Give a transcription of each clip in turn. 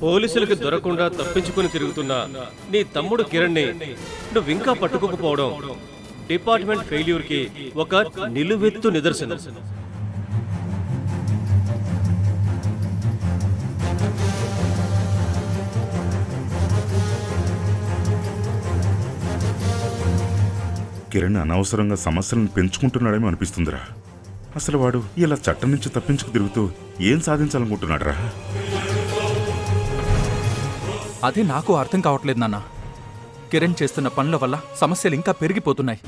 పోలీసులకు దొరకకుండా తప్పించుకుని తిరుగుతున్న నీ తమ్ముడు కిరణ్ని నువ్వింకా పట్టుకోకపోవడం డిపార్ట్మెంట్ ఫెయిల్యూర్ కి ఒక నిలువెత్తు నిదర్శనం. కిరణ్ అనవసరంగా సమస్యలను పెంచుకుంటున్నాడేమో అనిపిస్తుందిరా. అసలు వాడు ఇలా చట్టం నుంచి తప్పించుకు తిరుగుతూ ఏం సాధించాలనుకుంటున్నాడురా? అదే నాకు అర్థం కావట్లేదు నాన్న. కిరణ్ చేస్తున్న పనుల వల్ల సమస్యలు ఇంకా పెరిగిపోతున్నాయి.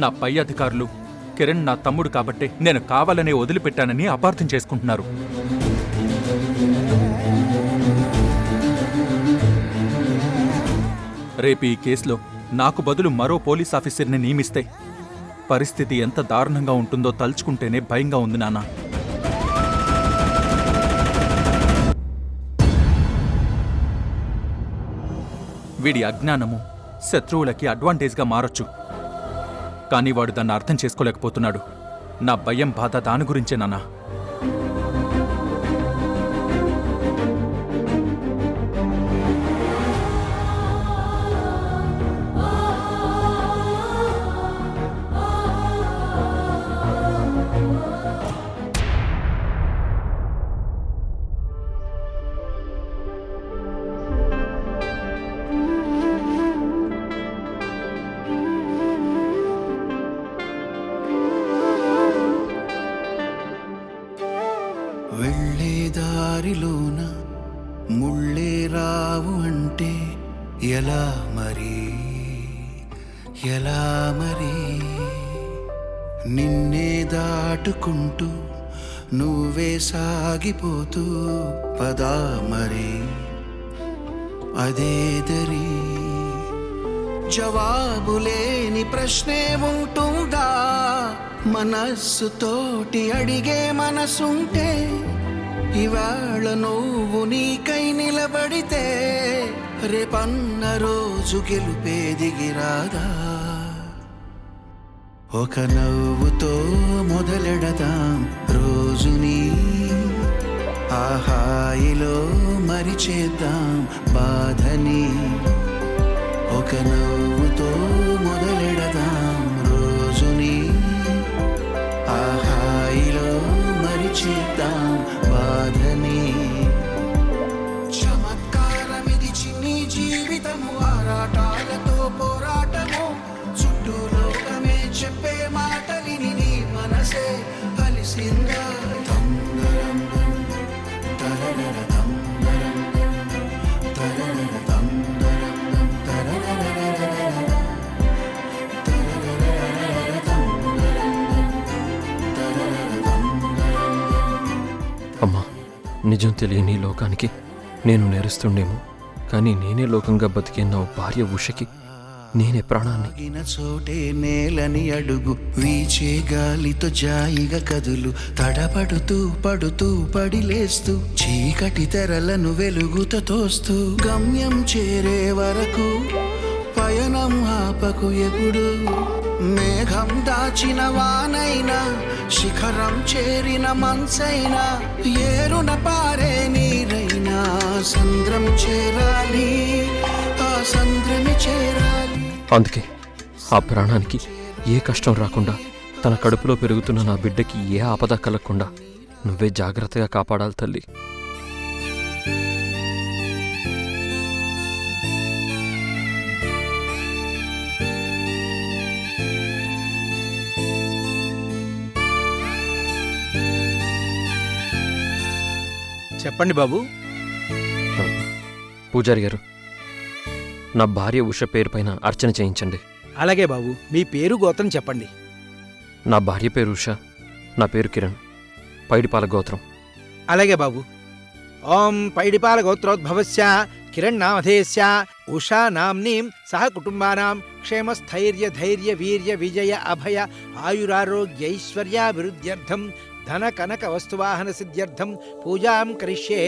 నా పై అధికారులు కిరణ్ నా తమ్ముడు కాబట్టే నేను కావాలనే వదిలిపెట్టానని అపార్థం చేసుకుంటున్నారు. రేపు ఈ కేసులో నాకు బదులు మరో పోలీస్ ఆఫీసర్ని నియమిస్తే పరిస్థితి ఎంత దారుణంగా ఉంటుందో తలుచుకుంటేనే భయంగా ఉంది నాన్న. వీడి అజ్ఞానము శత్రువులకి అడ్వాంటేజ్గా మారొచ్చు, కానీ వాడు దాన్ని అర్థం చేసుకోలేకపోతున్నాడు. నా భయం బాధ దాని గురించే నాన్న. వెళ్ళేదారిలోన ముళ్ళే రావు అంటే ఎలా మరి, ఎలా మరి? నిన్నే దాటుకుంటూ నువ్వే సాగిపోతూ పదా మరి అదే దరి. జవాబులేని ప్రశ్నే ఉంటుందా? మనస్సుతోటి అడిగే మనసుంటే ఇవాళ నువ్వు నీకై నిలబడితే రేపన్న రోజు గెలుపే దిగిరాదా? ఒక నవ్వుతో మొదలెడదాం రోజుని, ఆ హాయిలో మరిచేద్దాం బాధని. ఒక నవ్వుతో మొదలెడదాం రోజుని, ఆ హాయిలో మరిచేద్దాం బాధని. చమత్కారమిది చిన్ని జీవితము, ఆరాటాలతో పోరాటము. చుట్టూ లోకమే చెప్పే మాటలిని నీ మనసే అలిసిందా? తందరం తరరర తందరం తరరర తందరం తరరర. అమ్మా, నిజం తెలియని లోకానికి నేను నేరుస్తుండేమో, కానీ నేనే లోకంగా బతికే నా భార్య ఉషకి నేనే ప్రాణాన్ని. చోటే నేలని అడుగు, వీచే గాలితో జాయిగా కదులు. తడబడుతూ పడుతూ పడిలేస్తూ చీకటి తెరలను వెలుగుతో తోస్తూ గమ్యం చేరే వరకు పయనం ఆపకు ఎప్పుడు. మేఘం దాచిన వానైనా, శిఖరం చేరిన మనసైనా, ఏరున పారే నీరైనా సంద్రం చేరాలి, ఆ సంద్రమి చేరాలి. అందుకే ఆ ప్రాణానికి ఏ కష్టం రాకుండా, తన కడుపులో పెరుగుతున్న నా బిడ్డకి ఏ ఆపద కలగకుండా నువ్వే జాగ్రత్తగా కాపాడాలి తల్లి. చెప్పండి బాబు. పూజారి గారు, నా భార్య ఉష పేరు పైన అర్చన చేయించండి. అలాగే బాబు, మీ పేరు గోత్రం చెప్పండి. నా భార్య పేరు ఉష, నా పేరు కిరణ్, పైడిపాల గోత్రం. అలాగే బాబు. ఓం పైడిపాల గోత్రోద్భవస్య కిరణ్నామధేయస్య ఉషా నామ్నీం సహ కుటుంబానాం క్షేమస్థైర్య ధైర్య వీర్య విజయ అభయ ఆయురారోగ్యైశ్వర్యాభివృద్ధ్యర్థం ధన కనక వస్తువాహన సిద్ధ్యర్థం పూజాం కరిష్యే.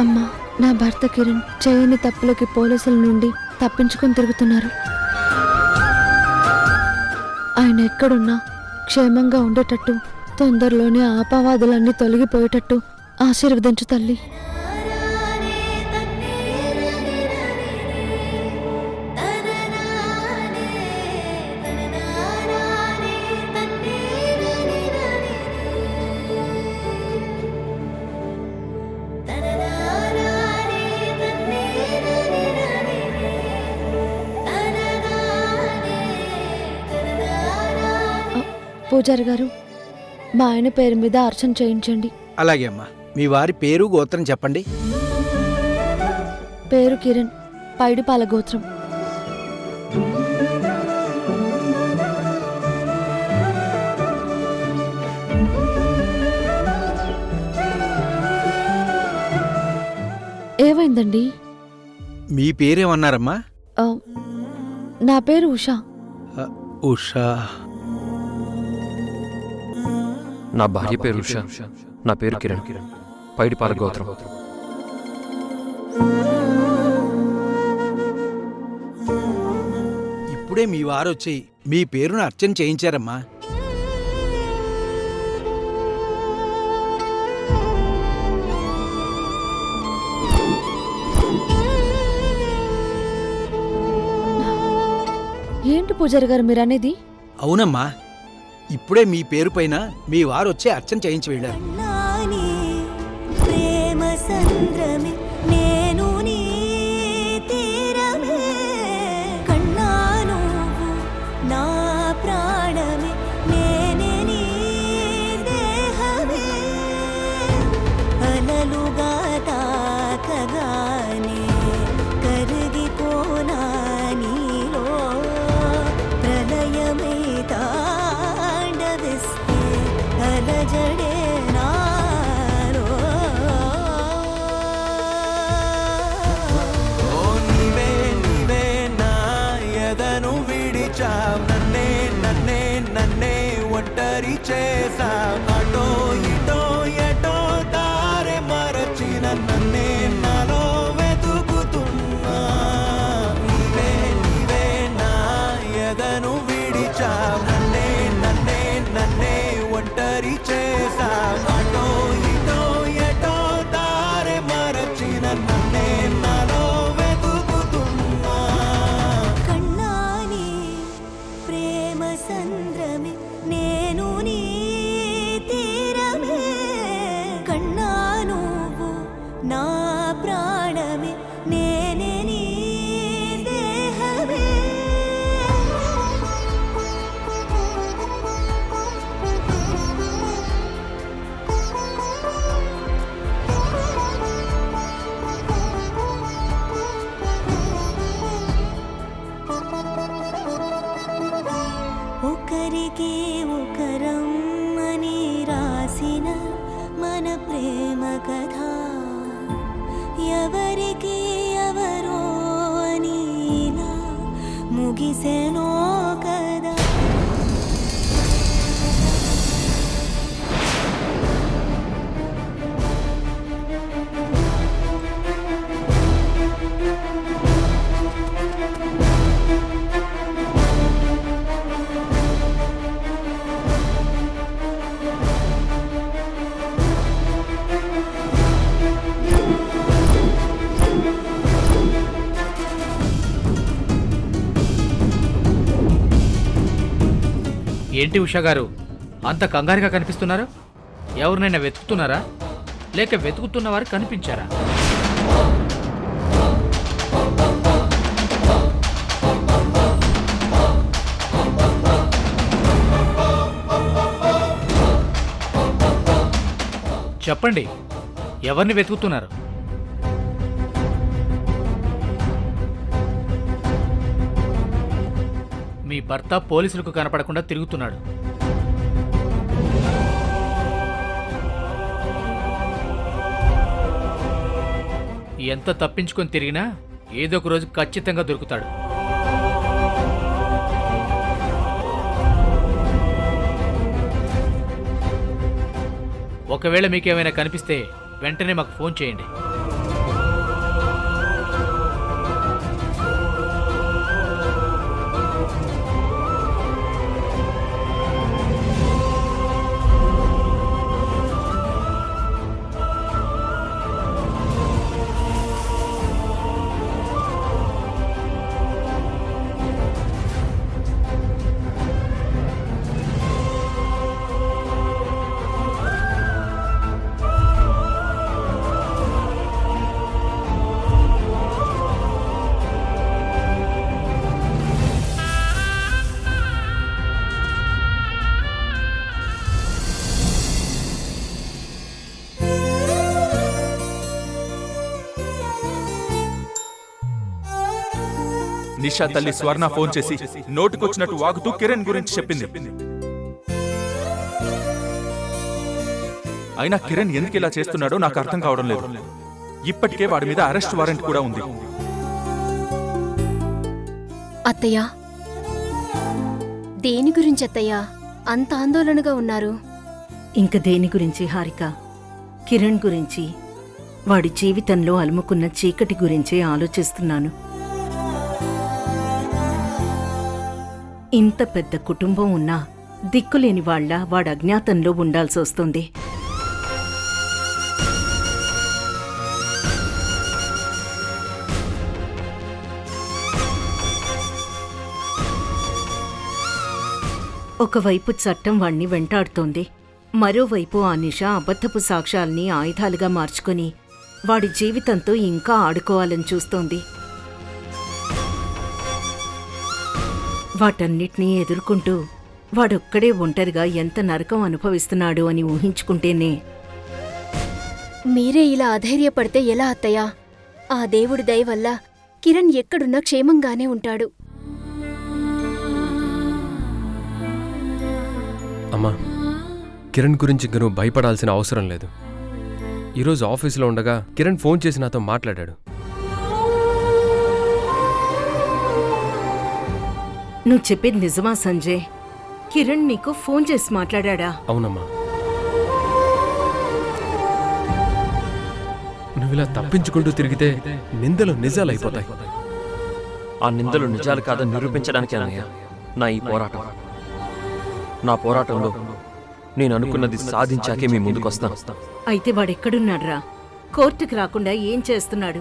అమ్మా, నా భర్త కిరణ్ చేయని తప్పులకి పోలీసుల నుండి తప్పించుకొని తిరుగుతున్నారు. ఆయన ఎక్కడున్నా క్షేమంగా ఉండేటట్టు, తొందరలోనే ఆపవాదులన్నీ తొలగిపోయేటట్టు ఆశీర్వదించు తల్లి. పూజారి గారు, మా ఆయన పేరు మీద అర్చన చేయించండి. అలాగే అమ్మా. మీ వారి పేరు గోత్రం చెప్పండి. పేరు కిరణ్, పైడిపాల గోత్రం. ఏమైందండి? మీ పేరేమన్నారమ్మా? ఆ, నా పేరు ఉషా. ఉషా. నా భార్య పేరు ఉషా, నా పేరు కిరణ్, పైడిపాల గోత్రం. ఇప్పుడే మీ వారు వచ్చి మీ పేరును అర్చన చేయించారమ్మా. ఏంటి పూజారి గారు మీరు అనేది? అవునమ్మా, ఇప్పుడే మీ పేరు పైన మీ వారు వచ్చి అర్చన చేయించి వెళ్ళారు. ప్రేమ సంద్రమే నేను నీ తీరమే, కన్నా నువ్వు నా ప్రాణమే, నేనే నీ దేహమే, అలలుగా తాకగానే కరిగిపోనా నీలో, ప్రళయమే తాండవిస్తే అలజడే నాలో. ఓ నీవే నీవే నా ఎదను విడిచావ్, నన్నే నన్నే నన్నే ఒంటరి చేసావ్, అటో ఇటో ఎటో దారి మరచిన నన్నే నాలో వెతుకుతున్నా. నీవే నీవే నా ఎదను విడిచావ్, నన్నే నన్నే నన్నే ఒంటరి చేసావ్, అటో ఇటో ఎటో దారి మరచిన నన్నే నాలో వెతుకుతున్నా. కన్నాని ప్రేమ సంద్రమే నేను నీ తీరమే, కన్నా నువ్వు నా ప్రాణమే, నేనే నీ దేహమే. ఒకరికి ఒకరం అని రాసిన మన ప్రేమ కథ, ఎవరికి ఎవరో అని ఇలా ముగిసెనో కదా. ఏంటి ఉషా గారు అంత కంగారుగా కనిపిస్తున్నారు? ఎవరినైనా వెతుకుతున్నారా, లేక వెతుకుతున్నవారు కనిపించారా? చెప్పండి, ఎవరిని వెతుకుతున్నారు? మీ భర్త పోలీసులకు కనపడకుండా తిరుగుతున్నాడు. ఎంత తప్పించుకొని తిరిగినా ఏదో ఒక రోజు ఖచ్చితంగా దొరుకుతాడు. ఒకవేళ మీకేమైనా కనిపిస్తే వెంటనే మాకు ఫోన్ చేయండి. నిషా తల్లి స్వర్ణ ఫోన్ చేసి నోటుకొచ్చినట్టు వాగుతూ కిరణ్ గురించి చెప్పింది. అయినా కిరణ్ ఎందుకు ఇలా చేస్తున్నాడో నాకు అర్థం కావడం లేదు. ఇప్పటికే వాడి మీద అరెస్ట్ వారెంట్ కూడా ఉంది. అత్తయ్య, దేని గురించి అత్తయ్య అంత ఆందోళనగా ఉన్నారు? ఇంక దేని గురించి హారిక? కిరణ్ గురించి, వాడి జీవితంలో అలుముకున్న చీకటి గురించే ఆలోచిస్తున్నాను. ఇంత పెద్ద కుటుంబం ఉన్నా దిక్కులేని వాళ్ళ వాడు అజ్ఞాతంలో ఉండాల్సి వస్తుంది. ఒకవైపు చట్టం వాణ్ణి వెంటాడుతోంది, మరోవైపు ఆ నిష అబద్ధపు సాక్ష్యాల్ని ఆయుధాలుగా మార్చుకుని వాడి జీవితంతో ఇంకా ఆడుకోవాలని చూస్తోంది. వాటన్నిటినీ ఎదుర్కొంటూ వాడొక్కడే ఒంటరిగా ఎంత నరకం అనుభవిస్తున్నాడు అని ఊహించుకుంటేనే. మీరే ఇలా అధైర్యపడితే ఎలా అత్తయ్య? ఆ దేవుడి దయ వల్ల కిరణ్ ఎక్కడున్నా క్షేమంగానే ఉంటాడు. అమ్మా, కిరణ్ గురించి ఇంక నువ్వు భయపడాల్సిన అవసరం లేదు. ఈరోజు ఆఫీసులో ఉండగా కిరణ్ ఫోన్ చేసి నాతో మాట్లాడాడు. నువ్వు చెప్పేది నిజమా సంజయ్? కిరణ్ నీకు ఫోన్ చేసి మాట్లాడా? అవునమ్మా. నువ్విలా తప్పించుకుంటూ తిరిగితే నిందలు నిజాలైపోతాయి. ఆ నిందలు నిజాలు కాదని నిరూపించడానికి అన్నయ్య నా ఈ పోరాటం. నా పోరాటంలో నేను అనుకున్నది సాధించాకే మీ ముందుకొస్తాను. అయితే వాడెక్కడున్నాడ్రా? కోర్టుకు రాకుండా ఏం చేస్తున్నాడు?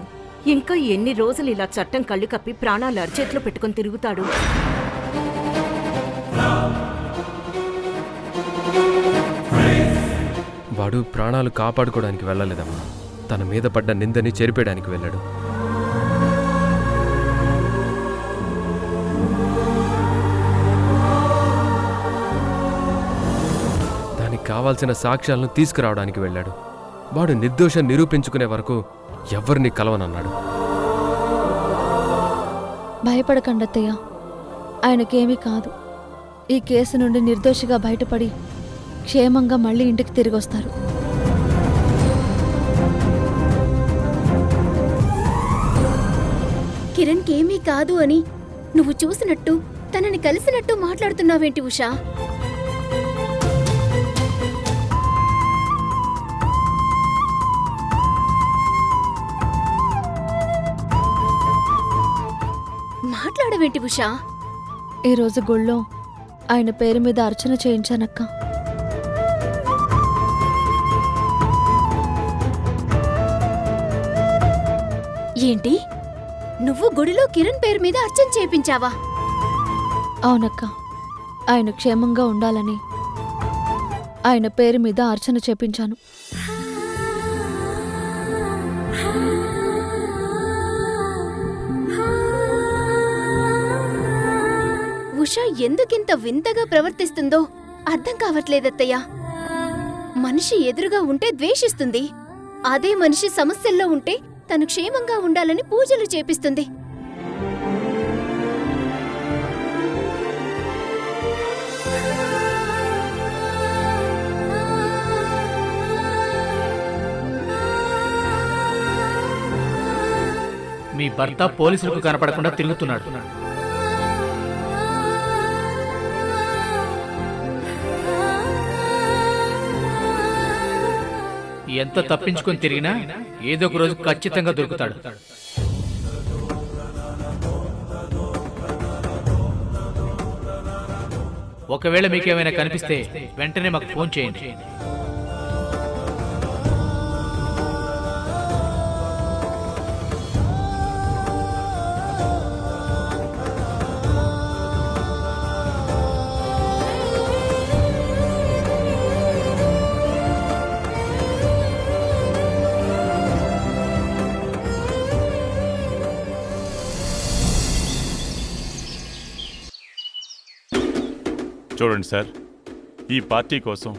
ఇంకా ఎన్ని రోజులు ఇలా చట్టం కళ్ళు కప్పి ప్రాణాలు అరచేతిలో పెట్టుకుని తిరుగుతాడు? వాడు ప్రాణాలు కాపాడుకోవడానికి వెళ్ళలేదమ్మా, తన మీద పడ్డ నిందని చెరిపేయడానికి వెళ్ళాడు. దానికి కావాల్సిన సాక్ష్యాలను తీసుకురావడానికి వెళ్ళాడు. వాడు నిర్దోషం నిరూపించుకునే వరకు ఎవరిని కలవనన్నాడు. భయపడకండి అత్తయ్య, ఆయనకేమీ కాదు. ఈ కేసు నుండి నిర్దోషిగా బయటపడి క్షేమంగా మళ్ళీ ఇంటికి తిరిగొస్తారు. కిరణ్కేమీ కాదు అని నువ్వు చూసినట్టు తనని కలిసినట్టు మాట్లాడుతున్నావేంటి ఉషా? మాట్లాడవేంటి ఉషా? ఈరోజు గుళ్ళో ఆయన పేరు మీద అర్చన చేయించానక్క. ఏంటి, నువ్వు గుడిలో కిరణ్ పేరు మీద అర్చన చేయించావా? అవునక్క, ఆయన క్షేమంగా ఉండాలని ఆయన పేరు మీద అర్చన చేపించాను. ఉష ఎందుకింత వింతగా ప్రవర్తిస్తుందో అర్థం కావట్లేదత్తయ్య. మనిషి ఎదురుగా ఉంటే ద్వేషిస్తుంది, అదే మనిషి సమస్యల్లో ఉంటే తను క్షేమంగా ఉండాలని పూజలు చేపిస్తుంది. మీ భర్త పోలీసులకు కనపడకుండా తిరుగుతున్నాడు. ఎంత తప్పించుకొని తిరిగినా ఏదో ఒక రోజు ఖచ్చితంగా దొరుకుతాడు. ఒకవేళ మీకేమైనా కనిపిస్తే వెంటనే మాకు ఫోన్ చేయండి. చూడండి సార్, ఈ పార్టీ కోసం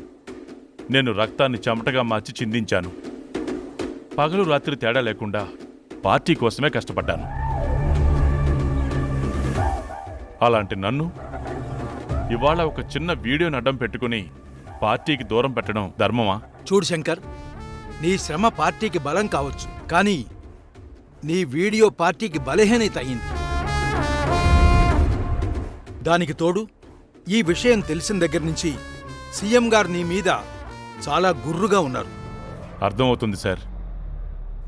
నేను రక్తాన్ని చెమటగా మార్చి చిందించాను. పగలు రాత్రి తేడా లేకుండా పార్టీ కోసమే కష్టపడ్డాను. అలాంటి నన్ను ఇవాళ ఒక చిన్న వీడియోని అడ్డం పెట్టుకుని పార్టీకి దూరం పెట్టడం ధర్మమా? చూడు శంకర్, నీ శ్రమ పార్టీకి బలం కావచ్చు, కానీ నీ వీడియో పార్టీకి బలహీనత అయింది. దానికి తోడు ఈ విషయం తెలిసిన దగ్గర నుంచి సీఎం గారు నీ మీద చాలా గుర్రుగా ఉన్నారు. అర్థమవుతుంది సార్.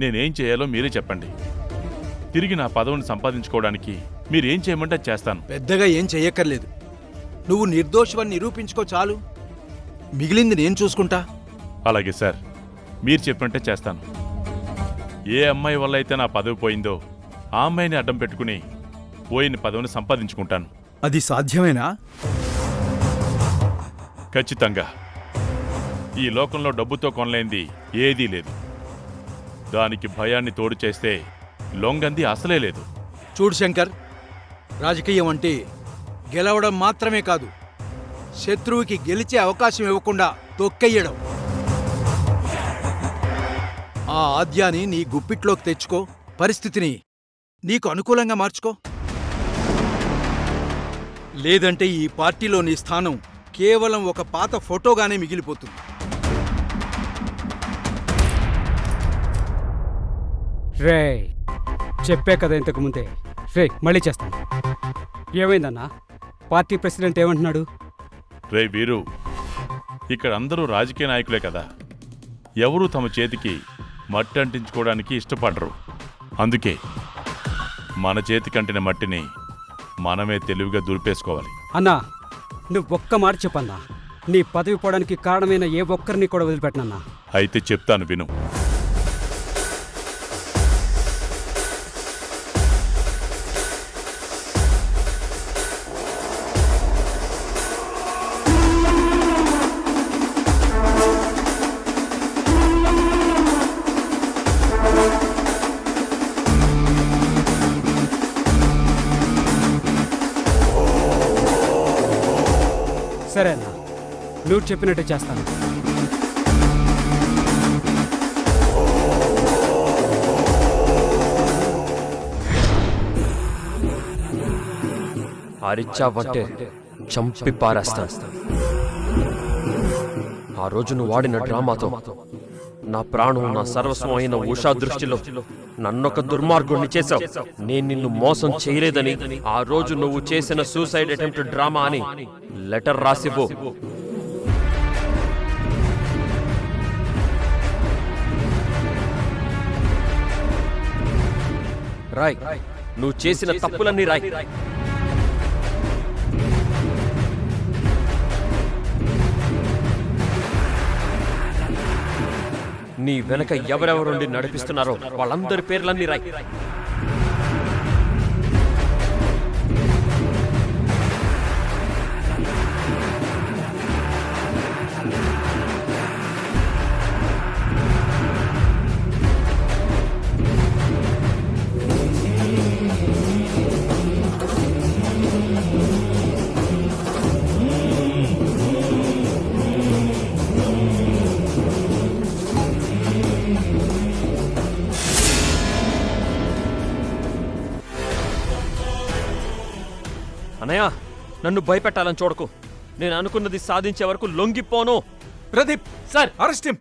నేనేం చేయాలో మీరే చెప్పండి. తిరిగి నా పదవిని సంపాదించుకోవడానికి మీరేం చేయమంటే చేస్తాను. పెద్దగా ఏం చెయ్యక్కర్లేదు. నువ్వు నిర్దోషివని నిరూపించుకో చాలు. మిగిలింది నేను చూసుకుంటా. అలాగే సార్, మీరు చెప్పినట్టే చేస్తాను. ఏ అమ్మాయి వల్ల అయితే నా పదవి పోయిందో ఆ అమ్మాయిని అడ్డం పెట్టుకుని పోయిన పదవిని సంపాదించుకుంటాను. అది సాధ్యమేనా? ఖచ్చితంగా. ఈ లోకంలో డబ్బుతో కొనలేంది ఏదీ లేదు. దానికి భయాన్ని తోడు చేస్తే లొంగంది అసలే లేదు. చూడు శంకర్, రాజకీయం అంటే గెలవడం మాత్రమే కాదు, శత్రువుకి గెలిచే అవకాశం ఇవ్వకుండా తొక్కెయ్యడం. ఆ ఆద్యాన్ని నీ గుప్పిట్లోకి తెచ్చుకో, పరిస్థితిని నీకు అనుకూలంగా మార్చుకో. లేదంటే ఈ పార్టీలో నీ స్థానం కేవలం ఒక పాత ఫోటోగానే మిగిలిపోతుంది. రే, చెప్పే కదా ఇంతకు ముందే. రే, మళ్ళీ చేస్తాను. ఏమైందన్నా? పార్టీ ప్రెసిడెంట్ ఏమంటున్నాడు? రే వీరు, ఇక్కడ అందరూ రాజకీయ నాయకులే కదా. ఎవరూ తమ చేతికి మట్టి అంటించుకోవడానికి ఇష్టపడరు. అందుకే మన చేతికంటిన మట్టిని మనమే తెలివిగా దులిపేసుకోవాలి. అన్నా, నువ్వు ఒక్క మాట చెప్పన్నా. నీ పదవి పోవడానికి కారణమైన ఏ ఒక్కరిని కూడా వదిలిపెట్టనన్నా. అయితే చెప్తాను విను. సరే అన్నా, నువ్వు చెప్పినట్టు చేస్తాను. అరిచావంటే చంపి పారేస్తాను. ఆ రోజు నువ్వు వాడిన డ్రామాతో నా ప్రాణం, నా సర్వస్వం అయిన ఉషా దృష్టిలో నన్నొక దుర్మార్గుణ్ణి చేశావు. నేను నిన్ను మోసం చేయలేదని, ఆ రోజు నువ్వు చేసిన సూసైడ్ అటెంప్ట్ డ్రామా అని లెటర్ రాసివ్వు. రాయ్, నువ్వు చేసిన తప్పులన్నీ రాయ్. నీ వెనక ఎవరెవరుండి నడిపిస్తున్నారో వాళ్ళందరి పేర్లన్నీ రాయ్. అన్నయ్య, నన్ను భయపెట్టాలని చూడకు. నేను అనుకున్నది సాధించే వరకు లొంగిపోను. Pradeep sir, arrest him.